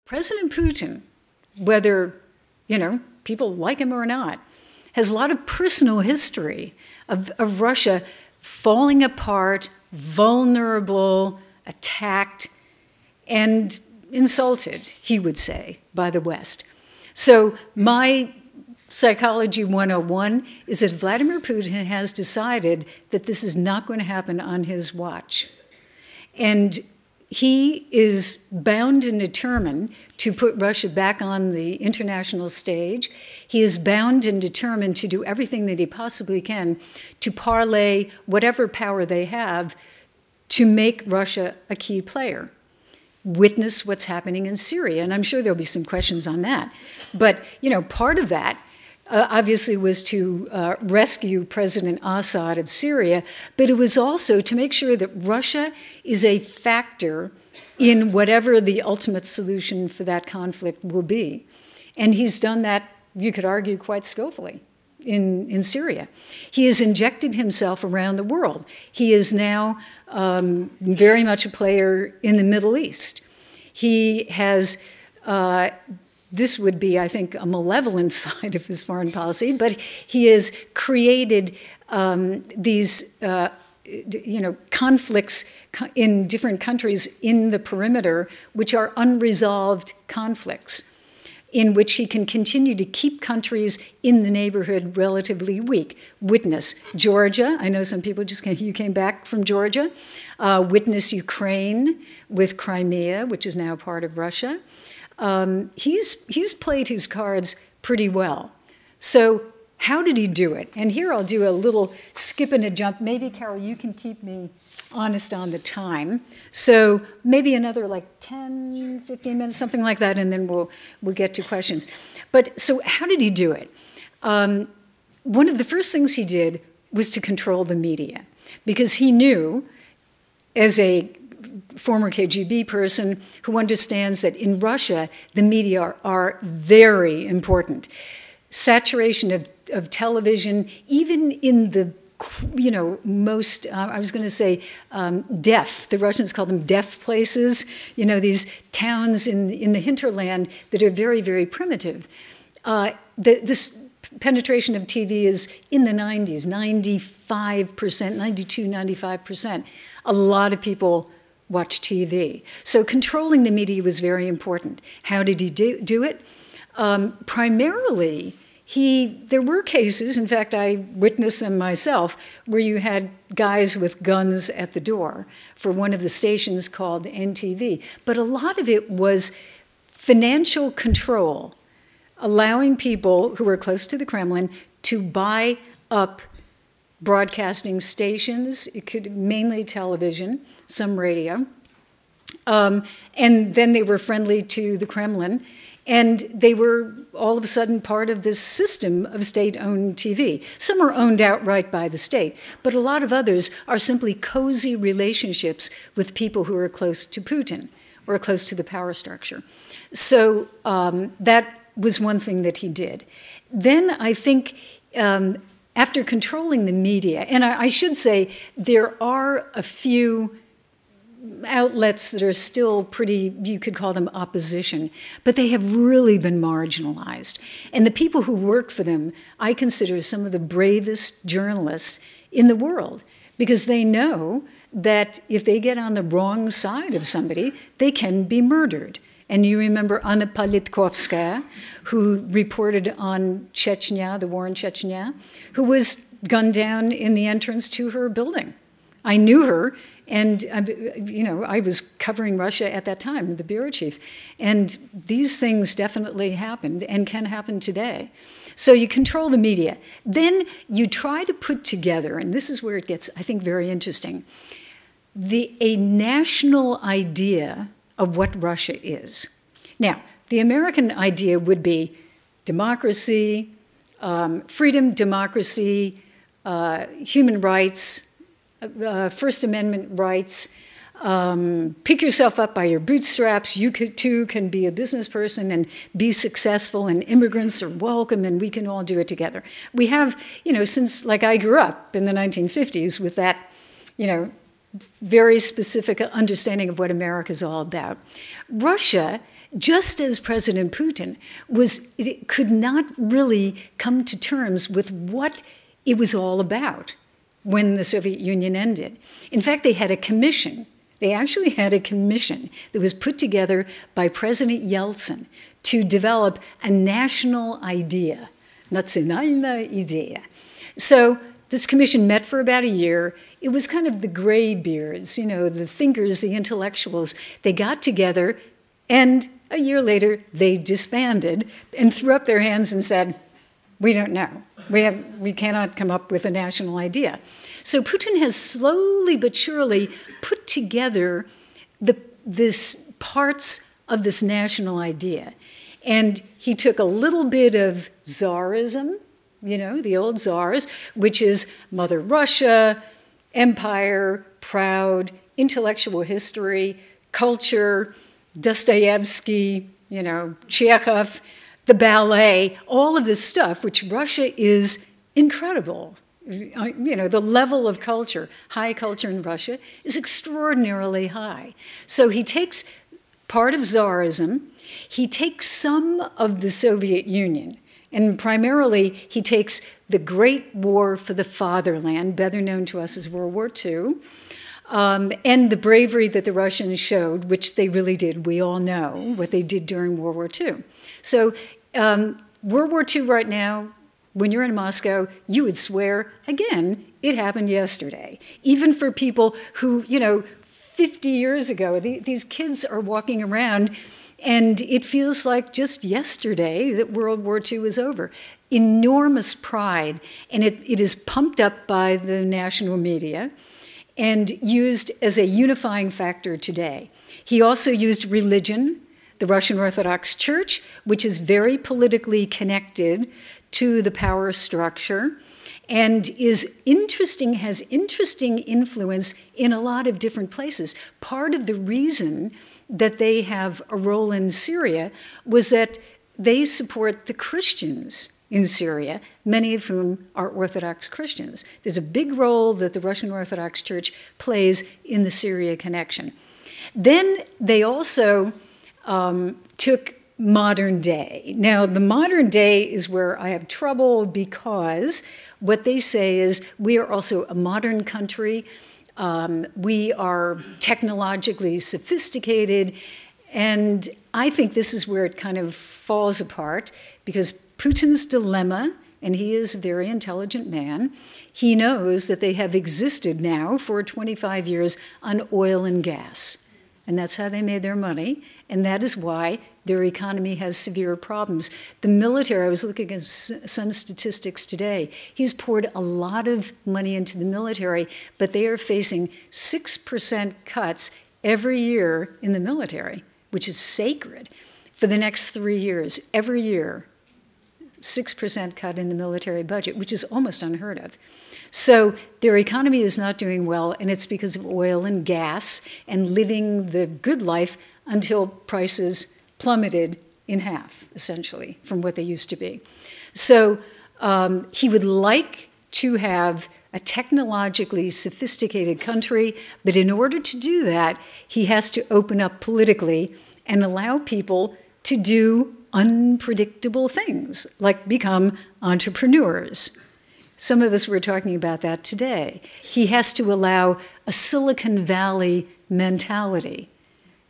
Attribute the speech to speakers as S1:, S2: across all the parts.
S1: President Putin, whether, people like him or not, has a lot of personal history of Russia falling apart, vulnerable, attacked, and insulted, he would say, by the West. So my Psychology 101 is that Vladimir Putin has decided that this is not going to happen on his watch. And he is bound and determined to put Russia back on the international stage. He is bound and determined to do everything that he possibly can to parlay whatever power they have to make Russia a key player. Witness what's happening in Syria, and I'm sure there'll be some questions on that. But, part of that obviously was to rescue President Assad of Syria, but it was also to make sure that Russia is a factor in whatever the ultimate solution for that conflict will be. And he's done that, you could argue, quite skillfully in Syria. He has injected himself around the world. He is now very much a player in the Middle East. He has this would be, I think, a malevolent side of his foreign policy, but he has created these, conflicts in different countries in the perimeter, which are unresolved conflicts, in which he can continue to keep countries in the neighborhood relatively weak. Witness Georgia. I know some people you came back from Georgia. Witness Ukraine with Crimea, which is now part of Russia. He's played his cards pretty well. So how did he do it? And here I'll do a little skip and a jump. Maybe, Carol, you can keep me honest on the time. So maybe another 10, 15 minutes, something like that, and then we'll get to questions. But so how did he do it? One of the first things he did was to control the media, because he knew, as a former KGB person who understands that in Russia, the media are very important. Saturation of television, even in the, most, I was going to say deaf, the Russians call them deaf places, these towns in the hinterland that are very, very primitive. This penetration of TV is in the 90s, 95%, 92, 95%. A lot of people watch TV. So controlling the media was very important. How did he do it? Primarily, there were cases, in fact, I witnessed them myself, where you had guys with guns at the door for one of the stations called NTV. But a lot of it was financial control, allowing people who were close to the Kremlin to buy up broadcasting stations. It could mainly television, some radio. And then they were friendly to the Kremlin. And they were all of a sudden part of this system of state-owned TV. Some are owned outright by the state, but a lot of others are simply cozy relationships with people who are close to Putin or close to the power structure. So that was one thing that he did. Then I think after controlling the media, and I should say there are a few outlets that are still pretty, you could call them opposition, but they have really been marginalized. And the people who work for them, I consider some of the bravest journalists in the world, because they know that if they get on the wrong side of somebody, they can be murdered. And you remember Anna Politkovskaya, who reported on Chechnya, the war in Chechnya, who was gunned down in the entrance to her building. I knew her, and I was covering Russia at that time, the bureau chief. And these things definitely happened and can happen today. So you control the media. Then you try to put together, and this is where it gets, I think, very interesting, a national idea of what Russia is. Now, the American idea would be democracy, freedom, democracy, human rights, First Amendment rights, pick yourself up by your bootstraps. You too can be a business person and be successful, and immigrants are welcome, and we can all do it together. We have, since, I grew up in the 1950s with that, very specific understanding of what America is all about. Russia, just as President Putin, could not really come to terms with what it was all about when the Soviet Union ended. In fact, they had a commission. They actually had a commission that was put together by President Yeltsin to develop a national idea, nationalna idea. So this commission met for about a year. It was kind of the graybeards, the thinkers, the intellectuals. They got together, and a year later, they disbanded and threw up their hands and said, we don't know. We cannot come up with a national idea. So Putin has slowly but surely put together this parts of this national idea. And he took a little bit of Tsarism, the old Tsars, which is Mother Russia, empire, proud, intellectual history, culture, Dostoevsky, Chekhov, the ballet, all of this stuff, which Russia is incredible. The level of culture, high culture in Russia, is extraordinarily high. So he takes part of Tsarism, he takes some of the Soviet Union, and primarily he takes the Great War for the Fatherland, better known to us as World War II, and the bravery that the Russians showed, which they really did. We all know what they did during World War II. So World War II right now, when you're in Moscow, you would swear, again, it happened yesterday. Even for people who, 50 years ago, these kids are walking around, and it feels like just yesterday that World War II was over. Enormous pride, and it is pumped up by the national media and used as a unifying factor today. He also used religion, the Russian Orthodox Church, which is very politically connected to the power structure and has interesting influence in a lot of different places. Part of the reason that they have a role in Syria was that they support the Christians in Syria, many of whom are Orthodox Christians. There's a big role that the Russian Orthodox Church plays in the Syria connection. Then they also took modern day. Now, the modern day is where I have trouble because what they say is we are also a modern country. We are technologically sophisticated. And I think this is where it kind of falls apart because Putin's dilemma, and he is a very intelligent man, he knows that they have existed now for 25 years on oil and gas. And that's how they made their money. And that is why their economy has severe problems. The military, I was looking at some statistics today, he's poured a lot of money into the military, but they are facing 6% cuts every year in the military, which is sacred, for the next 3 years. Every year, 6% cut in the military budget, which is almost unheard of. So their economy is not doing well, and it's because of oil and gas and living the good life until prices plummeted in half, essentially, from what they used to be. So he would like to have a technologically sophisticated country, but in order to do that, he has to open up politically and allow people to do unpredictable things, like become entrepreneurs. Some of us were talking about that today. He has to allow a Silicon Valley mentality,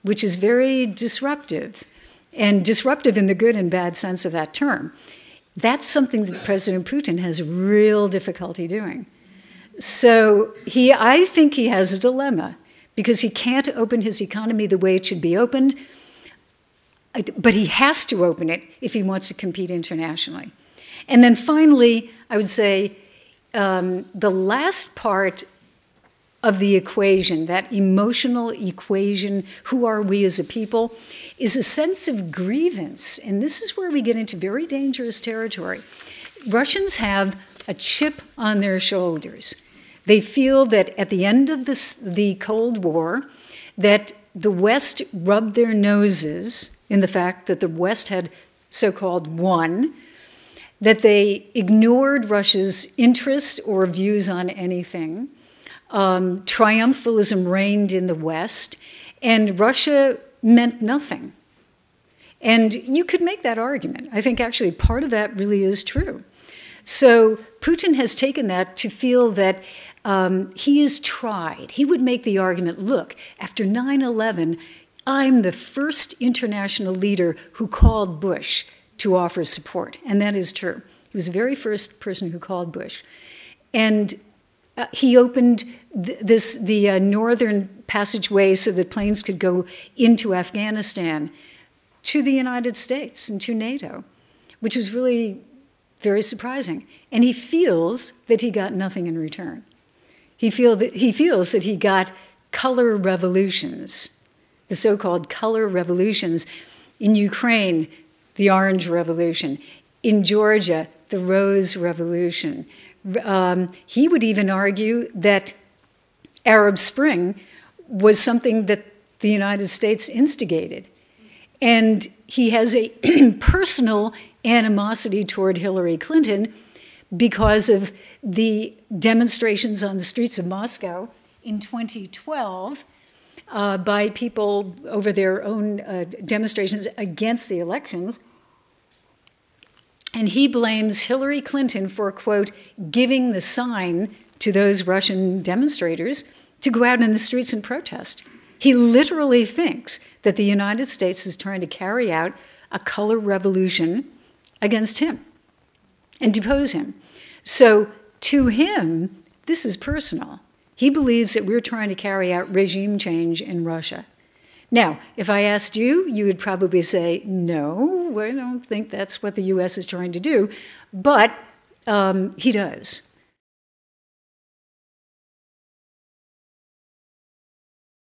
S1: which is very disruptive, and disruptive in the good and bad sense of that term. That's something that President Putin has real difficulty doing. So I think he has a dilemma, because he can't open his economy the way it should be opened, but he has to open it if he wants to compete internationally. And then finally, I would say the last part of the equation, that emotional equation, who are we as a people, is a sense of grievance. And this is where we get into very dangerous territory. Russians have a chip on their shoulders. They feel that at the end of the Cold War, that the West rubbed their noses in the fact that the West had so-called won, that they ignored Russia's interests or views on anything, Triumphalism reigned in the West, and Russia meant nothing. And you could make that argument. I think actually part of that really is true. So Putin has taken that to feel that he is tried. He would make the argument, look, after 9/11, I'm the first international leader who called Bush to offer support. And that is true. He was the very first person who called Bush. And he opened the northern passageway so that planes could go into Afghanistan to the United States and to NATO, which was really very surprising. And he feels that he got nothing in return. He feels that he got color revolutions, the so-called color revolutions. In Ukraine, the Orange Revolution. In Georgia, the Rose Revolution. He would even argue that Arab Spring was something that the United States instigated. And he has a personal animosity toward Hillary Clinton because of the demonstrations on the streets of Moscow in 2012 by people over their own demonstrations against the elections. And he blames Hillary Clinton for, quote, giving the sign to those Russian demonstrators to go out in the streets and protest. He literally thinks that the United States is trying to carry out a color revolution against him and depose him. So to him, this is personal. He believes that we're trying to carry out regime change in Russia. Now, if I asked you, you would probably say, no, I don't think that's what the U.S. is trying to do. But he does.